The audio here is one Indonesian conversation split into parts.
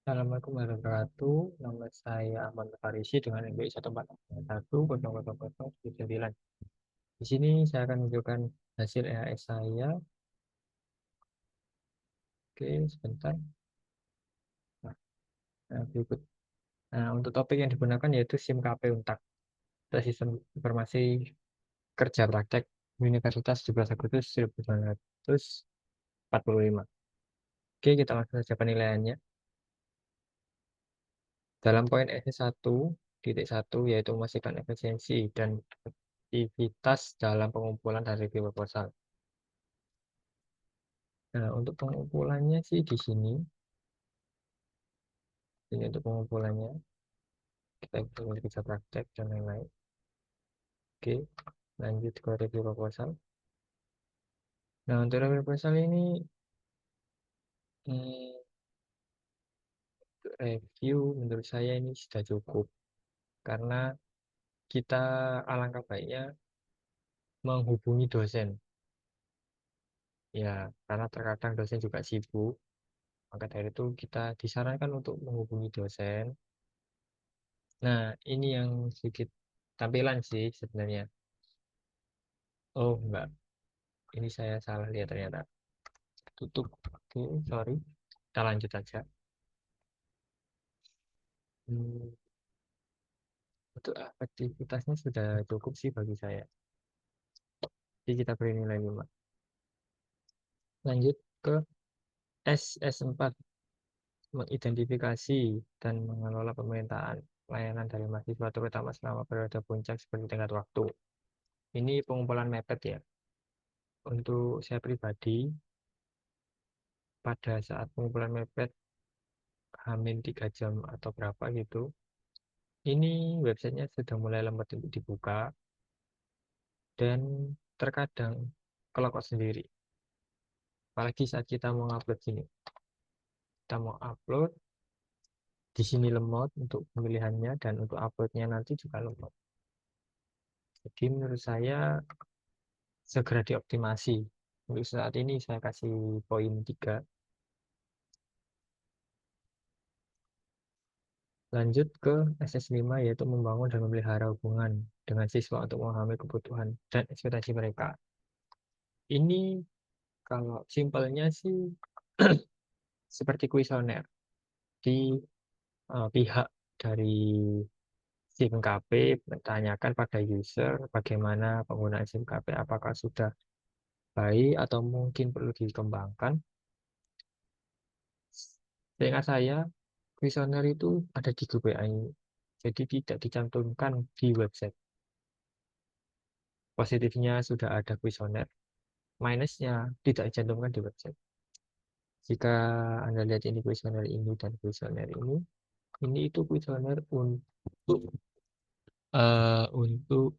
Assalamualaikum warahmatullahi wabarakatuh. Nama saya Ahmad Farisi dengan NPI 1410009. Di sini saya akan menunjukkan hasil EAS saya. Oke, sebentar. Berikut. Nah, untuk topik yang digunakan yaitu SIMKP Untak atau Sistem Informasi Kerja Praktek Universitas 17 Agustus 1945. Oke, kita langsung saja penilaiannya. Dalam poin S1.1 yaitu memastikan efisiensi dan aktivitas dalam pengumpulan dan review proposal. Nah, untuk pengumpulannya sih di sini. Ini untuk pengumpulannya. Kita kerja praktek dan lain-lain. Oke, lanjut ke review proposal. Nah, untuk review proposal ini review menurut saya ini sudah cukup karena kita alangkah baiknya menghubungi dosen. Ya, karena terkadang dosen juga sibuk. Maka dari itu kita disarankan untuk menghubungi dosen. Nah, ini yang sedikit tampilan sih sebenarnya. Oh, enggak. Ini saya salah lihat ternyata. Tutup. Oke, sorry. Kita lanjut aja. Untuk aktivitasnya sudah cukup sih bagi saya. Jadi kita beri nilai 5. Lanjut ke SS4. Mengidentifikasi dan mengelola pemerintahan layanan dari mahasiswa terutama selama periode puncak seperti tenggat waktu. Ini pengumpulan mepet ya. Untuk saya pribadi, pada saat pengumpulan mepet hamin 3 jam atau berapa gitu, ini websitenya sudah mulai lambat untuk dibuka dan terkadang kelokot sendiri. Apalagi saat kita mau upload sini. Kita mau upload, di sini lemot untuk pemilihannya dan untuk uploadnya nanti juga lemot. Jadi menurut saya segera dioptimasi. Untuk saat ini saya kasih poin 3. Lanjut ke SS5 yaitu membangun dan memelihara hubungan dengan siswa untuk memahami kebutuhan dan ekspektasi mereka. Ini kalau simpelnya sih seperti kuesioner di pihak dari SIMKP bertanyakan pada user bagaimana penggunaan SIMKP, apakah sudah baik atau mungkin perlu dikembangkan. Seingat saya, kuesioner itu ada di grup WA ini, jadi tidak dicantumkan di website. Positifnya sudah ada kuesioner, minusnya tidak dicantumkan di website. Jika Anda lihat ini kuesioner ini dan kuesioner ini itu kuesioner untuk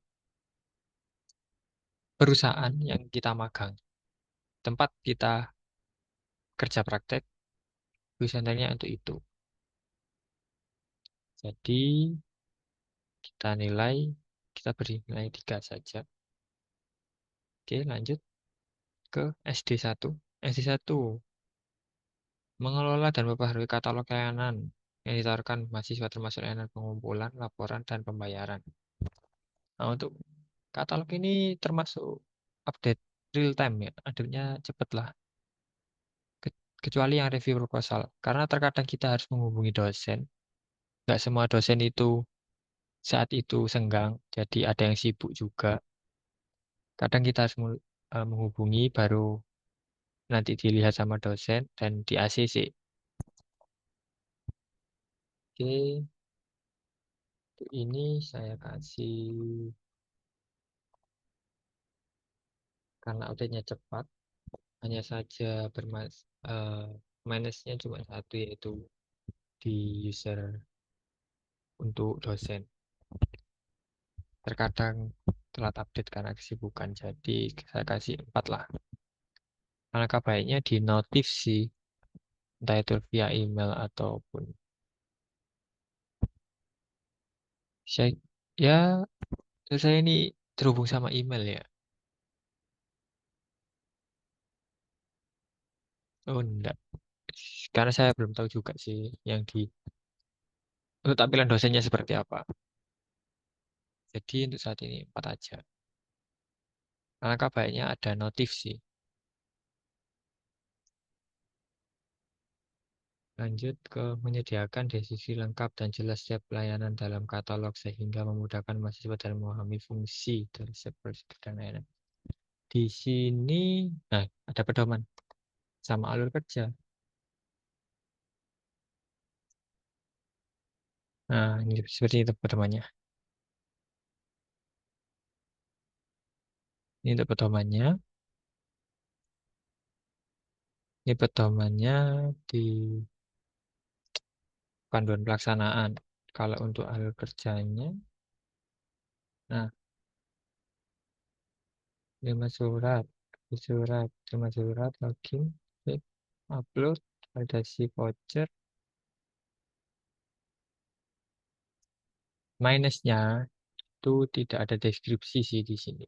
perusahaan yang kita magang, tempat kita kerja praktek, kuesionernya untuk itu. Jadi kita beri nilai 3 saja. Oke, lanjut ke SD1. SD1 mengelola dan memperbarui katalog layanan yang ditawarkan mahasiswa termasuk layanan pengumpulan, laporan, dan pembayaran. Nah, untuk katalog ini termasuk update real time ya, update-nya cepat lah. Kecuali yang review proposal, karena terkadang kita harus menghubungi dosen. Nggak semua dosen itu saat itu senggang, jadi ada yang sibuk juga. Kadang kita harus menghubungi baru nanti dilihat sama dosen dan di ACC. Oke, ini saya kasih karena update-nya cepat, hanya saja minusnya cuma satu yaitu di user untuk dosen. Terkadang telat update karena kesibukan, jadi saya kasih 4 lah. Alangkah baiknya di notif sih, entah itu via email ataupun saya ya saya ini terhubung sama email ya. Oh enggak. Karena saya belum tahu juga sih yang di untuk tampilan dosennya seperti apa. Jadi untuk saat ini 4 aja. Alangkah baiknya ada notif sih. Lanjut ke menyediakan deskripsi lengkap dan jelas setiap pelayanan dalam katalog sehingga memudahkan mahasiswa dalam memahami fungsi dari setiap prosedur dan layanan. Di sini, nah, ada pedoman sama alur kerja. Nah, ini seperti itu pedomannya. Ini untuk pedomannya. Ini pedomannya di panduan pelaksanaan. Kalau untuk alur kerjanya, nah, 5 surat, 7 surat, 5 surat, login, klik, upload, validasi voucher. Minusnya itu tidak ada deskripsi sih di sini.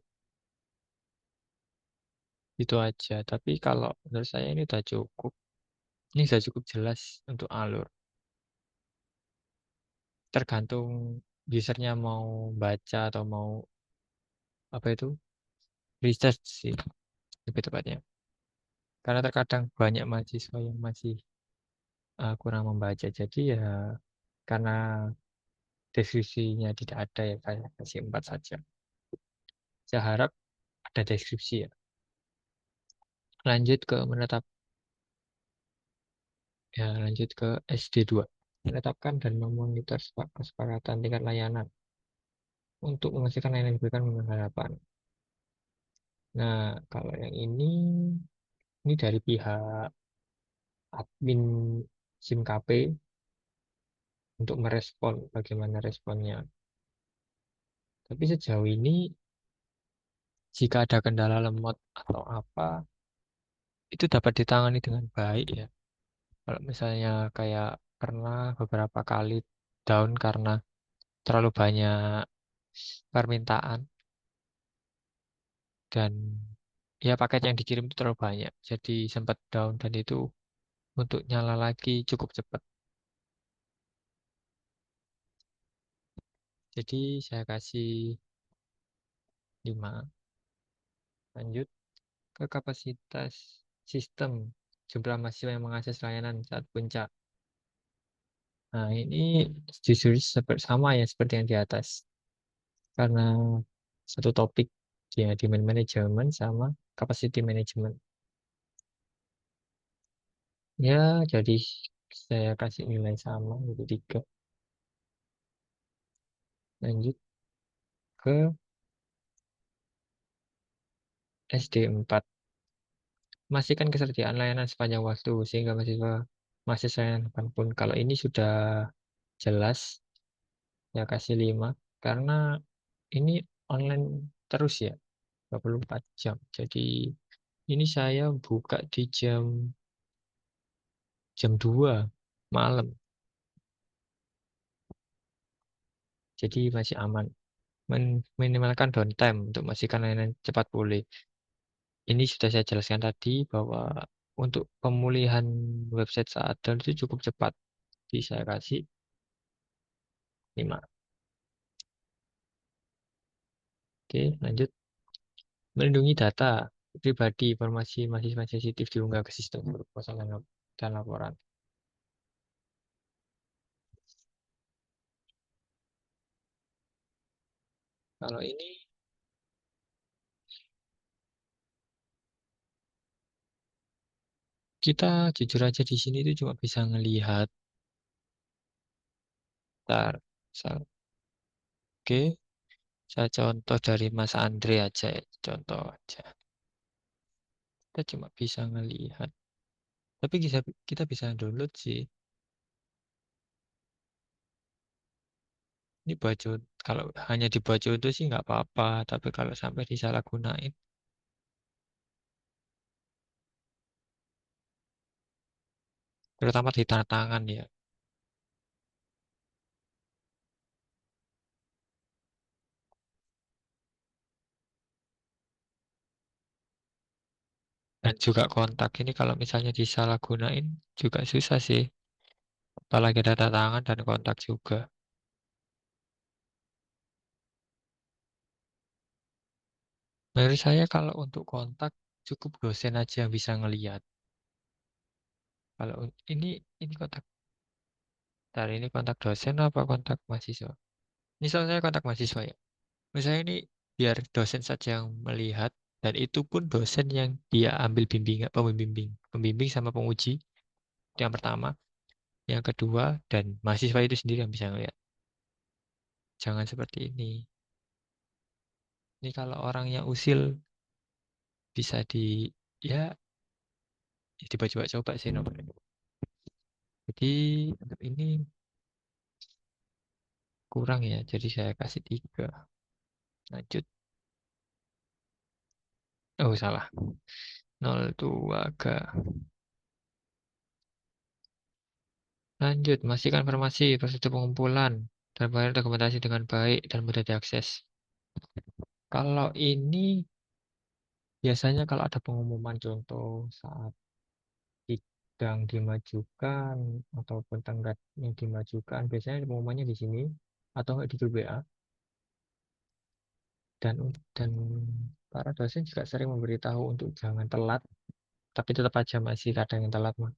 Itu aja. Tapi kalau menurut saya ini udah cukup. Ini sudah cukup jelas untuk alur. Tergantung usernya mau baca atau mau apa itu research sih lebih tepatnya. Karena terkadang banyak mahasiswa yang masih kurang membaca. Jadi ya karena deskripsinya tidak ada ya kayak kasih 4 saja. Saya harap ada deskripsi ya. Lanjut ke lanjut ke SD2. Menetapkan dan memonitor kesepakatan tingkat layanan untuk memastikan layanan yang diberikan memenuhi harapan. Nah, kalau yang ini dari pihak admin SIMKP untuk merespon bagaimana responnya. Tapi sejauh ini jika ada kendala lemot atau apa, itu dapat ditangani dengan baik ya. Kalau misalnya kayak pernah beberapa kali down karena terlalu banyak permintaan dan ya paket yang dikirim itu terlalu banyak. Jadi sempat down dan itu untuk nyala lagi cukup cepat. Jadi saya kasih 5. Lanjut ke kapasitas sistem jumlah mahasiswa yang mengakses layanan saat puncak. Nah, ini jujur seperti sama ya seperti yang di atas. Karena satu topik dia demand management sama capacity management. Ya, jadi saya kasih nilai sama itu 3. Lanjut ke SD4. Pastikan kesediaan layanan sepanjang waktu sehingga mahasiswa masih layanan kapanpun. Kalau ini sudah jelas, ya kasih 5. Karena ini online terus ya, 24 jam. Jadi ini saya buka di jam 2 malam. Jadi masih aman. Minimalkan downtime untuk memastikan layanan cepat pulih. Ini sudah saya jelaskan tadi bahwa untuk pemulihan website saat down itu cukup cepat. Jadi saya kasih 5. Oke, lanjut. Melindungi data pribadi, informasi mahasiswa sensitif diunggah ke sistem proposal dan laporan. Kalau ini kita jujur aja di sini itu cuma bisa ngelihat tar, oke, saya contoh dari Mas Andre aja ya, contoh aja. Kita cuma bisa ngelihat. Tapi kita bisa download sih. Ini baju kalau hanya dibaca itu sih nggak apa-apa, tapi kalau sampai disalahgunain, terutama di tanda tangan ya. Dan juga kontak ini kalau misalnya disalahgunain juga susah sih. Apalagi data tangan dan kontak juga. Menurut saya kalau untuk kontak cukup dosen aja yang bisa ngelihat. Kalau ini kontak, ntar ini kontak dosen apa kontak mahasiswa? Misal saya kontak mahasiswa ya. Misalnya ini biar dosen saja yang melihat dan itu pun dosen yang dia ambil bimbingan, pembimbing sama penguji itu yang pertama, yang kedua dan mahasiswa itu sendiri yang bisa ngelihat. Jangan seperti ini. Ini kalau orangnya usil bisa ya dicoba-coba sih nomornya. Jadi untuk ini kurang ya, jadi saya kasih 3. Lanjut. Oh salah. 02 ga. Lanjut, memastikan informasi, prosedur pengumpulan, dan bayar dokumentasi dengan baik dan mudah diakses. Kalau ini biasanya kalau ada pengumuman contoh saat sidang dimajukan ataupun tenggat yang dimajukan, biasanya pengumumannya di sini atau nggak di grup WA. Dan para dosen juga sering memberitahu untuk jangan telat, tapi tetap aja masih kadang yang telat mah.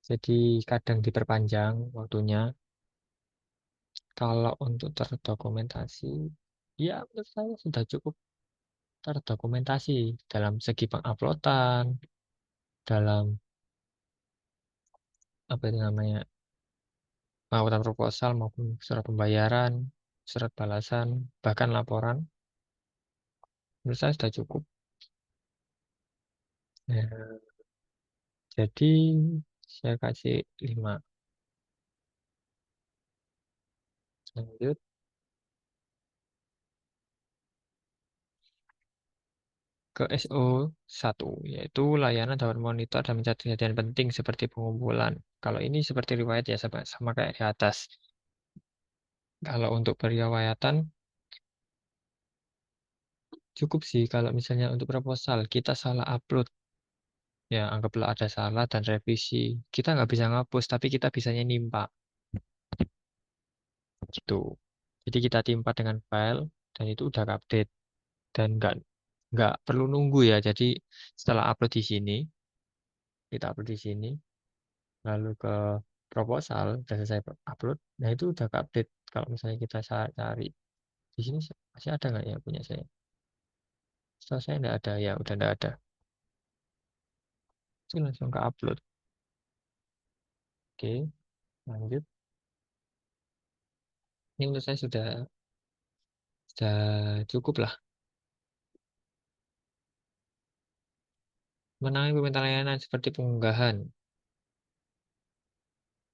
Jadi kadang diperpanjang waktunya. Kalau untuk terdokumentasi, ya menurut saya sudah cukup terdokumentasi dalam segi penguploadan, dalam apa itu namanya, pengakuan proposal maupun surat pembayaran, surat balasan, bahkan laporan. Menurut saya sudah cukup. Ya, jadi saya kasih 5. Lanjut ke SO1, yaitu layanan dapat monitor dan mencatat kejadian penting seperti pengumpulan. Kalau ini seperti riwayat ya sama kayak di atas. Kalau untuk periwayatan cukup sih kalau misalnya untuk proposal kita salah upload, ya anggaplah ada salah dan revisi. Kita nggak bisa ngapus, tapi kita bisanya nimpa gitu. Jadi kita timpa dengan file dan itu udah update dan nggak perlu nunggu ya. Jadi setelah upload di sini, kita upload di sini, lalu ke proposal, udah selesai upload, nah itu udah update. Kalau misalnya kita cari di sini masih ada nggak ya punya saya? Setelah saya nggak ada ya, udah nggak ada. Itu langsung ke upload. Oke, lanjut. Ini menurut saya sudah cukup lah. Menangani permintaan layanan seperti pengunggahan.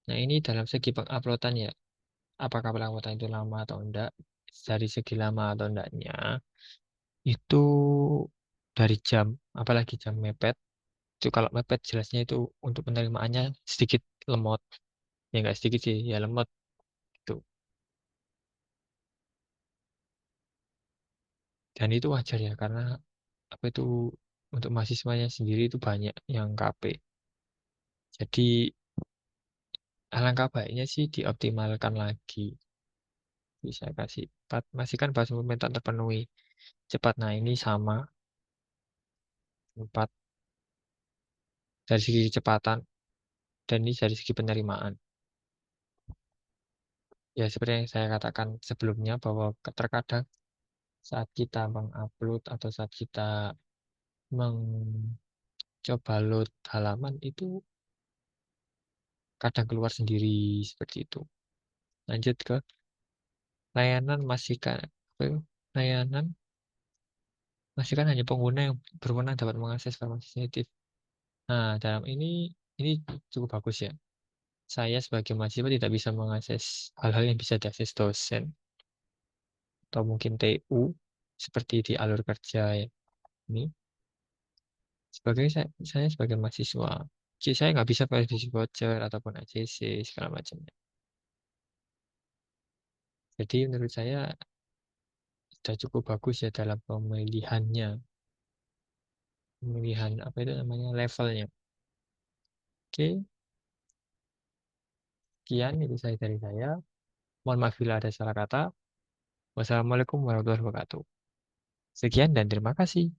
Nah, ini dalam segi penguploadan ya. Apakah penguploadan itu lama atau enggak? Dari segi lama atau enggaknya, itu dari jam, apalagi jam mepet. Itu kalau mepet jelasnya itu untuk penerimaannya sedikit lemot. Ya enggak sedikit sih, ya lemot gitu. Dan itu wajar ya, karena apa itu untuk mahasiswanya sendiri itu banyak yang KP. Jadi alangkah baiknya sih dioptimalkan lagi. Bisa kasih 4. Masih kan bahas permintaan terpenuhi. Cepat. Nah, ini sama 4 dari segi kecepatan dan ini dari segi penerimaan. Ya, seperti yang saya katakan sebelumnya bahwa terkadang saat kita mengupload atau saat kita mencoba load halaman itu kadang keluar sendiri seperti itu. Lanjut ke layanan masih kan apa itu? Layanan masih kan hanya pengguna yang berwenang dapat mengakses informasi sensitif. Nah, dalam ini cukup bagus ya. Saya sebagai mahasiswa tidak bisa mengakses hal-hal yang bisa diakses dosen atau mungkin TU seperti di alur kerja ya. Ini sebagai saya sebagai mahasiswa, saya nggak bisa pakai visi voucher ataupun ACC segala macamnya. Jadi menurut saya sudah cukup bagus ya dalam pemilihannya. pemilihan apa itu namanya levelnya. Oke, sekian itu saya dari saya. Mohon maaf bila ada salah kata. Wassalamualaikum warahmatullahi wabarakatuh. Sekian dan terima kasih.